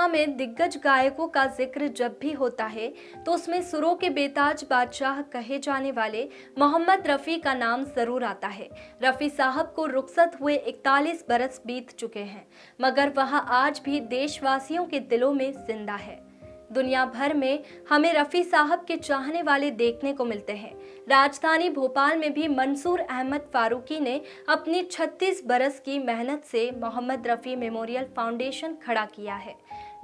Cinema में दिग्गज गायकों का जिक्र जब भी होता है तो उसमें सुरों के बेताज बादशाह कहे जाने वाले मोहम्मद रफ़ी का नाम जरूर आता है। रफ़ी साहब को रुखसत हुए 41 बरस बीत चुके हैं, मगर वह आज भी देशवासियों के दिलों में जिंदा है। दुनिया भर में हमें रफ़ी साहब के चाहने वाले देखने को मिलते हैं। राजधानी भोपाल में भी मंसूर अहमद फारूकी ने अपनी 36 बरस की मेहनत से मोहम्मद रफ़ी मेमोरियल फाउंडेशन खड़ा किया है,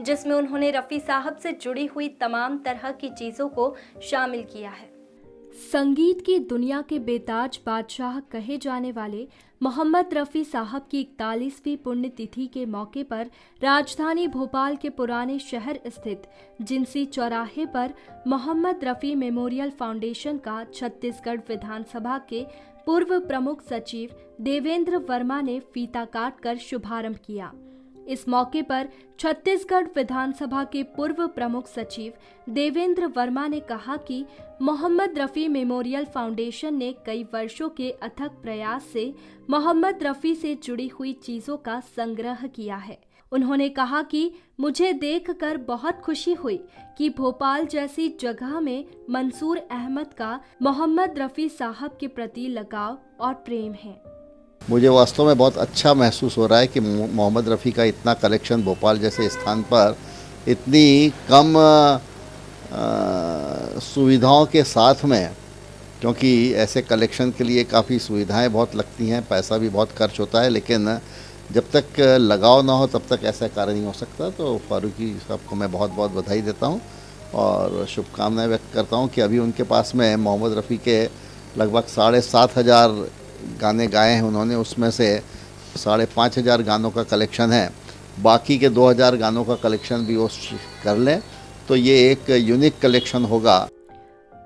जिसमें उन्होंने रफ़ी साहब से जुड़ी हुई तमाम तरह की चीज़ों को शामिल किया है। संगीत की दुनिया के बेताज बादशाह कहे जाने वाले मोहम्मद रफ़ी साहब की 41वीं पुण्यतिथि के मौके पर राजधानी भोपाल के पुराने शहर स्थित जिंसी चौराहे पर मोहम्मद रफ़ी मेमोरियल फाउंडेशन का छत्तीसगढ़ विधानसभा के पूर्व प्रमुख सचिव देवेंद्र वर्मा ने फीता काटकर शुभारंभ किया। इस मौके पर छत्तीसगढ़ विधानसभा के पूर्व प्रमुख सचिव देवेंद्र वर्मा ने कहा कि मोहम्मद रफ़ी मेमोरियल फाउंडेशन ने कई वर्षों के अथक प्रयास से मोहम्मद रफ़ी से जुड़ी हुई चीज़ों का संग्रह किया है। उन्होंने कहा कि मुझे देखकर बहुत खुशी हुई कि भोपाल जैसी जगह में मंसूर अहमद का मोहम्मद रफ़ी साहब के प्रति लगाव और प्रेम है। मुझे वास्तव में बहुत अच्छा महसूस हो रहा है कि मोहम्मद रफ़ी का इतना कलेक्शन भोपाल जैसे स्थान पर इतनी कम सुविधाओं के साथ में, क्योंकि ऐसे कलेक्शन के लिए काफ़ी सुविधाएं बहुत लगती हैं, पैसा भी बहुत खर्च होता है, लेकिन जब तक लगाव ना हो तब तक ऐसा कार्य नहीं हो सकता। तो फारूकी साहब को मैं बहुत बहुत बधाई देता हूं और शुभकामनाएं व्यक्त करता हूं कि अभी उनके पास में मोहम्मद रफ़ी के लगभग 7,500 गाने गाए हैं उन्होंने, उसमें से 5,500 गानों का कलेक्शन है। बाकी के 2,000 गानों का कलेक्शन भी वो कर लें तो ये एक यूनिक कलेक्शन होगा।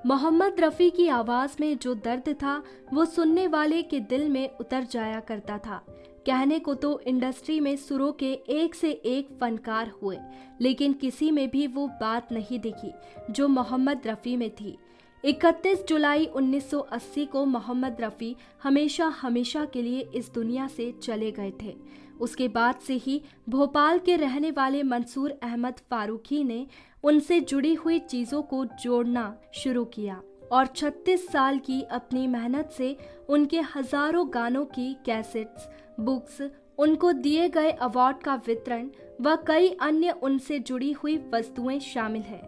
मोहम्मद रफ़ी की आवाज़ में जो दर्द था वो सुनने वाले के दिल में उतर जाया करता था। कहने को तो इंडस्ट्री में सुरों के एक से एक फनकार हुए, लेकिन किसी में भी वो बात नहीं दिखी जो मोहम्मद रफ़ी में थी। 31 जुलाई 1980 को मोहम्मद रफ़ी हमेशा के लिए इस दुनिया से चले गए थे। उसके बाद से ही भोपाल के रहने वाले मंसूर अहमद फारूकी ने उनसे जुड़ी हुई चीज़ों को जोड़ना शुरू किया और 36 साल की अपनी मेहनत से उनके हज़ारों गानों की कैसेट्स, बुक्स, उनको दिए गए अवार्ड का वितरण व कई अन्य उनसे जुड़ी हुई वस्तुएं शामिल हैं।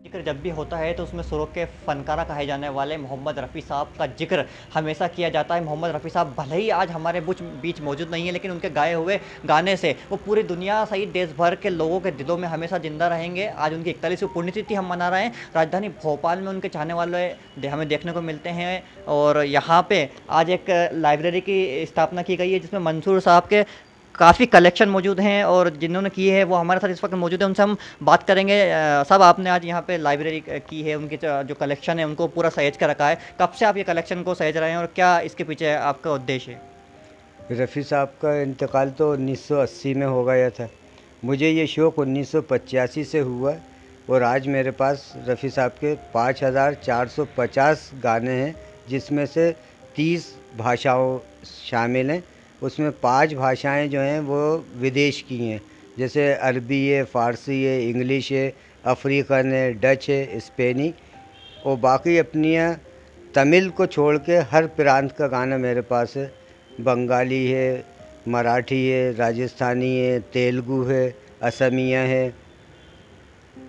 जिक्र जब भी होता है तो उसमें सुरों के फनकारा कहे जाने वाले मोहम्मद रफ़ी साहब का जिक्र हमेशा किया जाता है। मोहम्मद रफ़ी साहब भले ही आज हमारे बीच मौजूद नहीं है, लेकिन उनके गाए हुए गाने से वो पूरी दुनिया सहित देश भर के लोगों के दिलों में हमेशा ज़िंदा रहेंगे। आज उनकी 41वीं पुण्यतिथि हम मना रहे हैं। राजधानी भोपाल में उनके चाहने वाले हमें देखने को मिलते हैं और यहाँ पर आज एक लाइब्रेरी की स्थापना की गई है जिसमें मंसूर साहब के काफ़ी कलेक्शन मौजूद हैं और जिन्होंने किए हैं वो हमारे साथ इस वक्त मौजूद है, उनसे हम बात करेंगे। साहब, आपने आज यहाँ पे लाइब्रेरी की है, उनकी जो कलेक्शन है उनको पूरा सहेज कर रखा है। कब से आप ये कलेक्शन को सहेज रहे हैं और क्या इसके पीछे आपका उद्देश्य है? रफ़ी साहब का इंतकाल तो 1980 में हो गया था। मुझे ये शौक़ 1985 से हुआ और आज मेरे पास रफ़ी साहब के 5,450 गाने हैं, जिसमें से 30 भाषाओं शामिल हैं। उसमें 5 भाषाएं जो हैं वो विदेश की हैं, जैसे अरबी है, फ़ारसी है, इंग्लिश है, अफ्रीकन है, डच है, स्पेनी, और बाकी अपनियाँ तमिल को छोड़ के हर प्रांत का गाना मेरे पास है। बंगाली है, मराठी है, राजस्थानी है, तेलुगु है, असमिया है,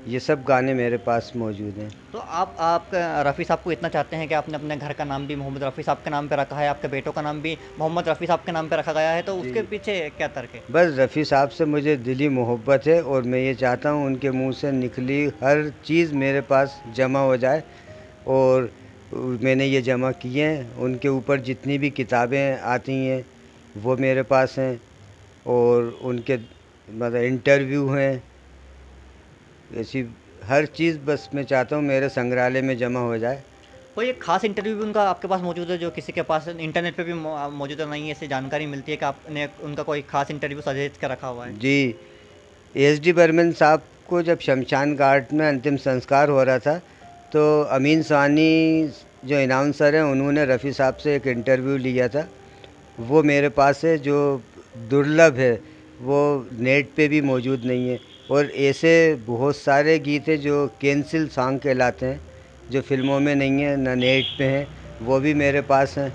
ये सब गाने मेरे पास मौजूद हैं। तो आप रफ़ी साहब को इतना चाहते हैं कि आपने अपने घर का नाम भी मोहम्मद रफ़ी साहब के नाम पे रखा है, आपके बेटों का नाम भी मोहम्मद रफ़ी साहब के नाम पे रखा गया है, तो उसके पीछे क्या तर्क है? बस रफ़ी साहब से मुझे दिली मोहब्बत है और मैं ये चाहता हूँ उनके मुंह से निकली हर चीज़ मेरे पास जमा हो जाए और मैंने ये जमा किए हैं। उनके ऊपर जितनी भी किताबें आती हैं वो मेरे पास हैं और उनके मतलब इंटरव्यू हैं, ऐसी हर चीज़ बस मैं चाहता हूँ मेरे संग्रहालय में जमा हो जाए। कोई एक खास इंटरव्यू भी उनका आपके पास मौजूद है जो किसी के पास इंटरनेट पे भी मौजूद नहीं है, ऐसी जानकारी मिलती है कि आपने उनका कोई खास इंटरव्यू सजेस्ट कर रखा हुआ है? जी, एस.डी. बर्मन साहब को जब शमशान घाट में अंतिम संस्कार हो रहा था तो अमीन सानी जो अनाउंसर हैं उन्होंने रफ़ी साहब से एक इंटरव्यू लिया था। वो मेरे पास है, जो दुर्लभ है, वो नेट पे भी मौजूद नहीं है। और ऐसे बहुत सारे गीत हैं जो कैंसिल सॉन्ग कहलाते हैं, जो फिल्मों में नहीं है ना नेट पे हैं, वो भी मेरे पास हैं।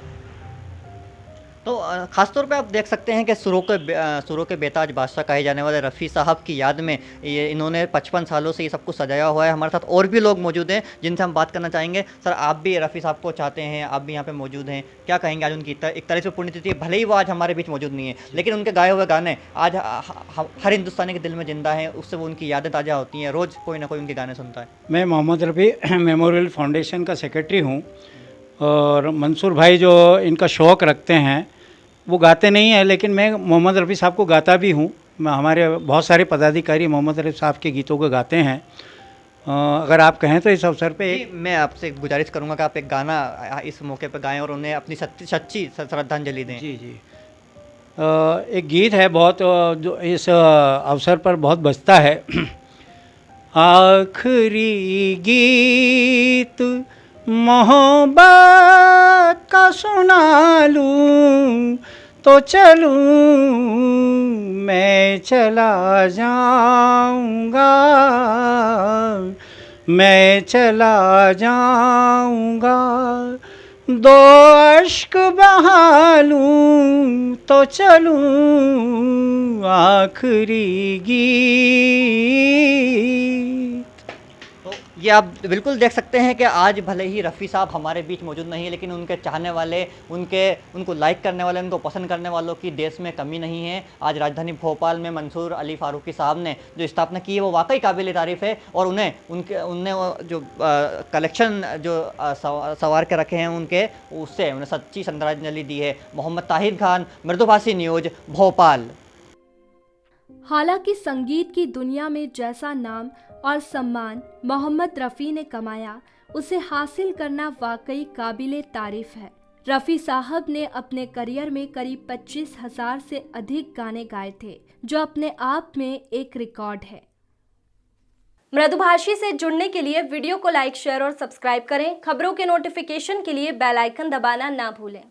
तो ख़ासतौर पे आप देख सकते हैं कि सुरों के बेताज बादशाह कहे जाने वाले रफ़ी साहब की याद में ये इन्होंने 55 सालों से ये सब कुछ सजाया हुआ है। हमारे साथ और भी लोग मौजूद हैं जिनसे हम बात करना चाहेंगे। सर, आप भी रफ़ी साहब को चाहते हैं, आप भी यहाँ पे मौजूद हैं, क्या कहेंगे आज उनकी 41वीं पुण्यतिथि है, भले ही वो आज हमारे बीच मौजूद नहीं है, लेकिन उनके गाए हुए गाने आज हर हिंदुस्तानी के दिल में ज़िंदा हैं, उससे वो उनकी यादें ताज़ा होती हैं, रोज़ कोई ना कोई उनके गाने सुनता है। मैं मोहम्मद रफ़ी मेमोरियल फाउंडेशन का सेक्रेटरी हूँ और मंसूर भाई जो इनका शौक़ रखते हैं वो गाते नहीं हैं, लेकिन मैं मोहम्मद रफ़ी साहब को गाता भी हूँ। हमारे बहुत सारे पदाधिकारी मोहम्मद रफ़ी साहब के गीतों को गाते हैं। अगर आप कहें तो इस अवसर पे जी, मैं आपसे गुजारिश करूँगा कि आप एक गाना इस मौके पर गाएं और उन्हें अपनी सच्ची श्रद्धांजलि दें। जी जी एक गीत है बहुत जो इस अवसर पर बहुत बजता है। आखिरी गीत मोहब्बत का सुना लूं तो चलूं, मैं चला जाऊंगा, मैं चला जाऊंगा, दो अश्क बहा लूं तो चलूं, आखिरी गीत। तो ये आप बिल्कुल देख सकते हैं कि आज भले ही रफ़ी साहब हमारे बीच मौजूद नहीं है, लेकिन उनके चाहने वाले, उनको लाइक करने वाले, उनको पसंद करने वालों की देश में कमी नहीं है। आज राजधानी भोपाल में मंसूर अली फ़ारूकी साहब ने जो स्थापना की है वो वाकई काबिल तारीफ़ है और उनने जो कलेक्शन जो सवार के रखे हैं उससे उन्हें सच्ची श्रद्धांजलि दी है। मोहम्मद ताहिर खान, मृदुभाषी न्यूज़, भोपाल। हालांकि संगीत की दुनिया में जैसा नाम और सम्मान मोहम्मद रफ़ी ने कमाया, उसे हासिल करना वाकई काबिले तारीफ है। रफ़ी साहब ने अपने करियर में करीब 25,000 से अधिक गाने गाए थे, जो अपने आप में एक रिकॉर्ड है। मृदुभाषी से जुड़ने के लिए वीडियो को लाइक, शेयर और सब्सक्राइब करें। खबरों के नोटिफिकेशन के लिए बेल आइकन दबाना ना भूलें।